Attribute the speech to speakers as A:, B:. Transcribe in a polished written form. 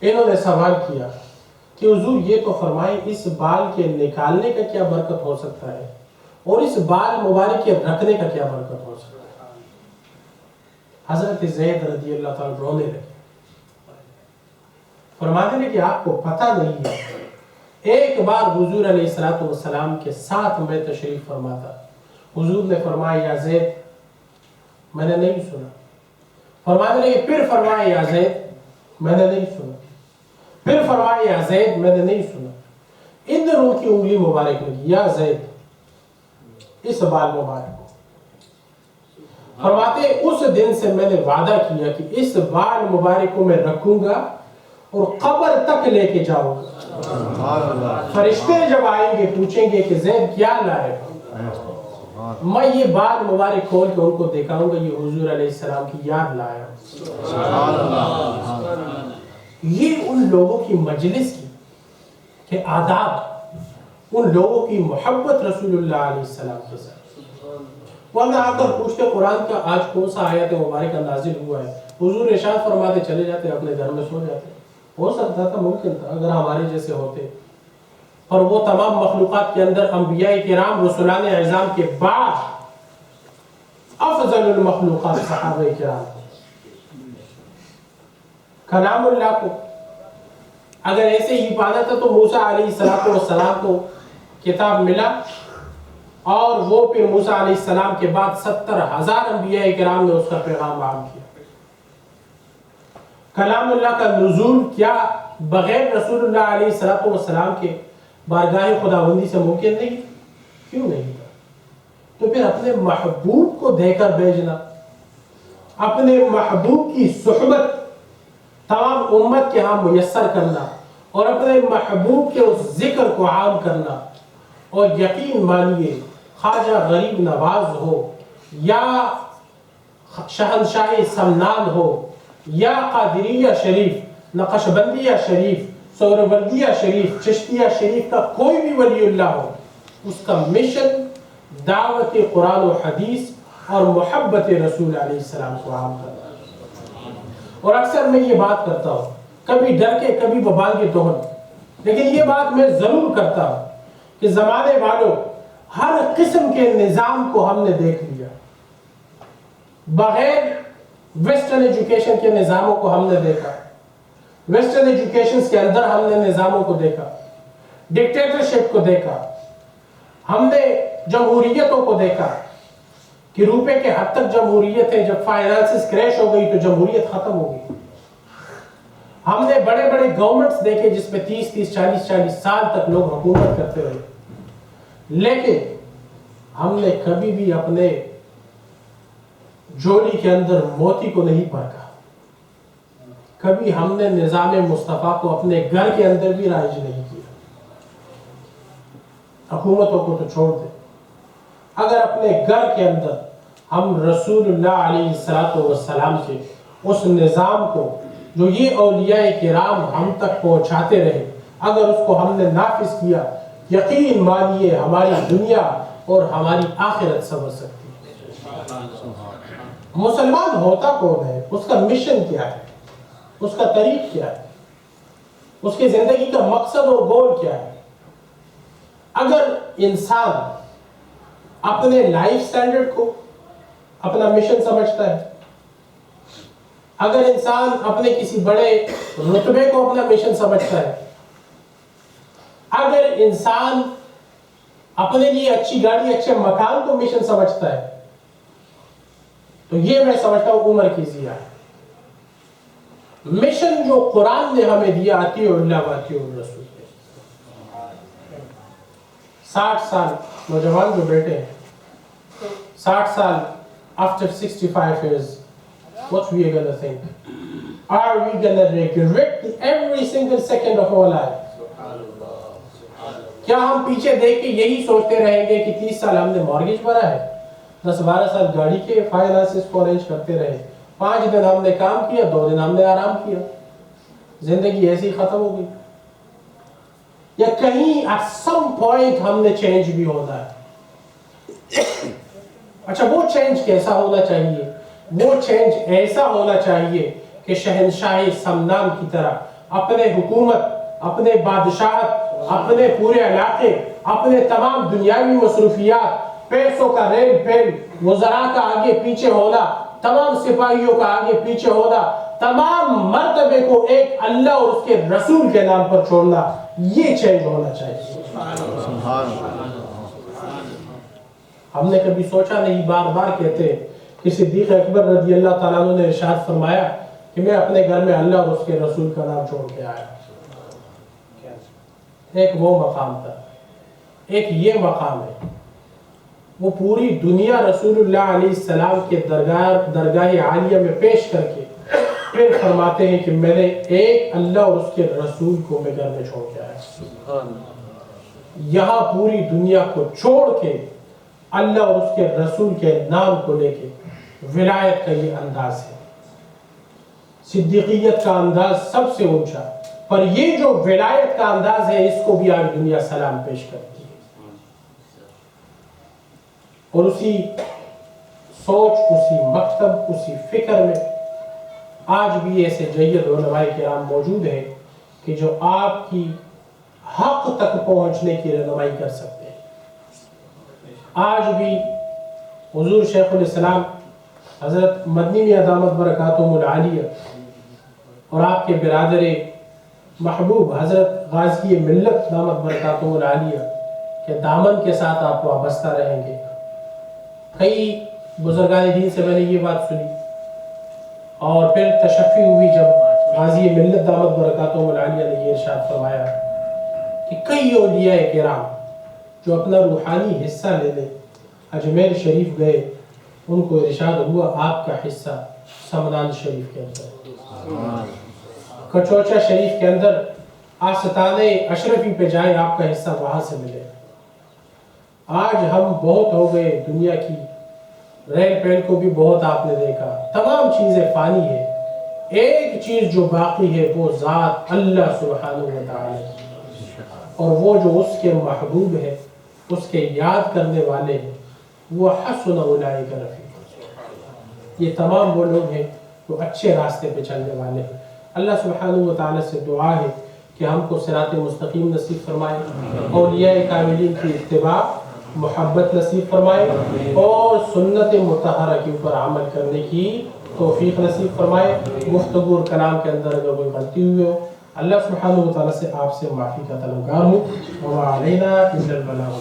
A: انہوں نے سوال کیا کہ حضور یہ تو فرمائیں اس بال کے نکالنے کا کیا برکت ہو سکتا ہے اور اس بال مبارک کے رکھنے کا کیا برکت ہو سکتا ہے؟ حضرت زید رضی اللہ تعالیٰ رونے لگے، فرماتے ہیں کہ آپ کو پتہ نہیں ہے، ایک بار حضور علیہ الصلوۃ والسلام کے ساتھ میں تشریف فرماتا، حضور نے فرمایا یا زید میں نے نہیں سنا، فرماتے ہیں کہ پھر فرمایا یا زید میں نے نہیں سنا، پھر فرمایا یا زید میں نے نہیں سنا، ادھر ان کی انگلی مبارک لگی، یا زید اس بال مبارک کو، فرماتے اس دن سے میں نے وعدہ کیا کہ اس بال مبارک کو میں رکھوں گا اور قبر تک لے کے جاؤں گا، فرشتے جب آئیں گے پوچھیں گے کہ زید کیا لائے گا، میں یہ بال مبارک کھول کے ان کو دکھاؤں گا یہ حضور علیہ السلام کی یاد لایا۔ یہ ان لوگوں کی مجلس کی کہ آداب، ان لوگوں کی محبت رسول اللہ علیہ السلام کے ساتھ۔ ورنہ آ کر پوچھتے قرآن کا آج کون سا آیت مبارکہ نازل ہوا ہے، حضور ارشاد فرماتے چلے جاتے اپنے گھر میں سو جاتے۔ ہو سکتا تھا، ممکن تھا اگر ہمارے جیسے ہوتے، اور وہ تمام مخلوقات کے اندر انبیاء کرام رسولان اعظام کے بعد افضل المخلوقات صحابہ کرام، کلام اللہ کو اگر ایسے ہی پانا تھا تو موسیٰ علیہ السلام کو کتاب ملا اور وہ پھر موسیٰ علیہ السلام کے بعد 70,000 انبیاء کرام نے اس کا پیغام عام کیا۔ کلام اللہ کا نزول کیا بغیر رسول اللہ علیہ السلام کے بارگاہ خداوندی سے ممکن نہیں؟ کیوں نہیں تھا؟ تو پھر اپنے محبوب کو دے کر بھیجنا، اپنے محبوب کی صحبت تمام امت کے ہاں میسر کرنا اور اپنے محبوب کے اس ذکر کو عام کرنا، اور یقین مانیے خواجہ غریب نواز ہو یا شہنشاہ سمنان ہو یا قادریہ شریف، نقشبندیہ شریف، سہروردیہ شریف، چشتیہ شریف کا کوئی بھی ولی اللہ ہو، اس کا مشن دعوت قرآن و حدیث اور محبت رسول علیہ السلام کو عام کرنا۔ اور اکثر میں یہ بات کرتا ہوں، کبھی ڈر کے کبھی ببال کے دہن، لیکن یہ بات میں ضرور کرتا ہوں کہ زمانے والوں ہر قسم کے نظام کو ہم نے دیکھ لیا، بغیر ویسٹرن ایجوکیشن کے نظاموں کو ہم نے دیکھا، ویسٹرن ایجوکیشن کے اندر ہم نے نظاموں کو دیکھا، ڈکٹیٹرشپ کو دیکھا، ہم نے جمہوریتوں کو دیکھا کہ روپے کے حد تک جمہوریت ہے، جب فائنانسز کریش ہو گئی تو جمہوریت ختم ہو گئی۔ ہم نے بڑے بڑے گورنمنٹس دیکھے جس میں 30 40 سال تک لوگ حکومت کرتے رہے، لیکن ہم نے کبھی بھی اپنے جولی کے اندر موتی کو نہیں پرکھا، کبھی ہم نے نظام مصطفیٰ کو اپنے گھر کے اندر بھی رائج نہیں کیا۔ حکومتوں کو تو چھوڑ دیں، اگر اپنے گھر کے اندر ہم رسول اللہ علیہ السلام کے اس نظام کو جو یہ اولیاء کرام ہم تک پہنچاتے رہے، اگر اس کو ہم نے نافذ کیا، یقین مانیے ہماری دنیا اور ہماری آخرت سنور سکتی ہے۔ مسلمان ہوتا کون ہے، اس کا مشن کیا ہے، اس کا طریق کیا ہے، اس کی زندگی کا مقصد اور گول کیا ہے؟ اگر انسان اپنے لائف سٹینڈرڈ کو اپنا مشن سمجھتا ہے، اگر انسان اپنے کسی بڑے رتبے کو اپنا مشن سمجھتا ہے، اگر انسان اپنے لیے اچھی گاڑی اچھے مکان کو مشن سمجھتا ہے، تو یہ میں سمجھتا ہوں عمر کی ضیاع ہے۔ مشن جو قرآن نے ہمیں دیا، اطیعوا اللہ واطیعوا الرسول، 60 سال نوجوان جو بیٹھے ہیں، 60 سال after 65 years, what we are gonna think? Are we gonna regret every single second of our life? کیا ہم پیچھے دیکھ کے یہی سوچتے رہیں گے کہ 30 سال ہم نے مارگیج بھرا ہے، 10-12 سال گاڑی کے فائنانسز کو ارینج کرتے رہے، 5 دن ہم نے کام کیا، 2 دن ہم نے آرام کیا، زندگی ایسی ہی ختم ہو گئی؟ یا کہیں at some point ہم نے چینج بھی ہونا ہے؟ اچھا، وہ چینج کیسا ہونا چاہیے؟ وہ چینج ایسا ہونا چاہیے کہ شہنشاہ سمنان کی طرح اپنے حکومت، اپنے بادشاہت، اپنے پورے علاقے، اپنے تمام دنیاوی مصروفیات، پیسوں کا ریل پھیل، وزراء کا آگے پیچھے ہونا، تمام سپاہیوں کا آگے پیچھے ہونا، تمام مرتبے کو ایک اللہ اور اس کے رسول کے نام پر چھوڑنا، یہ چینج ہونا چاہیے۔ ہم نے کبھی سوچا نہیں، بار بار کہتے کہ صدیق اکبر رضی اللہ تعالیٰ عنہ نے ارشاد فرمایا کہ میں اپنے گھر میں اللہ اور اس کے رسول کا نام چھوڑ کے آیا۔ ایک وہ مقام تھا، ایک یہ مقام ہے، وہ پوری دنیا رسول اللہ علیہ السلام کے درگاہ عالیہ میں پیش کر کے پھر فرماتے ہیں کہ میں نے ایک اللہ اور اس کے رسول کو میں گھر میں چھوڑ کے آیا۔ یہاں پوری دنیا کو چھوڑ کے اللہ اور اس کے رسول کے نام کو لے کے ولایت کا یہ انداز ہے، صدیقیت کا انداز سب سے اونچا، پر یہ جو ولایت کا انداز ہے اس کو بھی آج دنیا سلام پیش کرتی ہے۔ اور اسی سوچ، اسی مکتب، اسی فکر میں آج بھی ایسے جید علماء کرام موجود ہیں کہ جو آپ کی حق تک پہنچنے کی رہنمائی کر سکتے ہیں۔ آج بھی حضور شیخ الاسلام حضرت مدنی میاں دامت برکاتہم العالیہ اور آپ کے برادر محبوب حضرت غازی ملت دامت برکاتہم العالیہ کے دامن کے ساتھ آپ وابستہ رہیں گے۔ کئی بزرگان دین سے میں نے یہ بات سنی، اور پھر تشفی ہوئی جب غازی ملت دامت برکاتہم العالیہ نے یہ ارشاد فرمایا کہ کئی اولیاء کرام جو اپنا روحانی حصہ لینے اجمیر شریف گئے، ان کو ارشاد ہوا آپ کا حصہ سمنان شریف کے اندر، کچوچا شریف کے اندر آستانِ اشرفی پہ جائیں، آپ کا حصہ وہاں سے ملے۔ آج ہم بہت ہو گئے، دنیا کی ریل پیل کو بھی بہت آپ نے دیکھا، تمام چیزیں فانی ہے، ایک چیز جو باقی ہے وہ ذات اللہ سبحانہ و تعالی، اور وہ جو اس کے محبوب ہے، اس کے یاد کرنے والے ہیں، وہ حسن اولئک رفیقا، یہ تمام وہ لوگ ہیں جو اچھے راستے پہ چلنے والے ہیں۔ اللہ سبحانہ و تعالی سے دعا ہے کہ ہم کو صراط مستقیم نصیب فرمائے، اولیاء کاملین کی اتباع محبت نصیب فرمائے، اور سنت مطہرہ کے اوپر عمل کرنے کی توفیق نصیب فرمائے۔ گفتگو اور کلام کے اندر اگر کوئی غلطی ہوئی ہو، اللہ سبحانہ و تعالی سے آپ سے معافی کا طلبگار ہوں۔ وما علینا الا البلاغ۔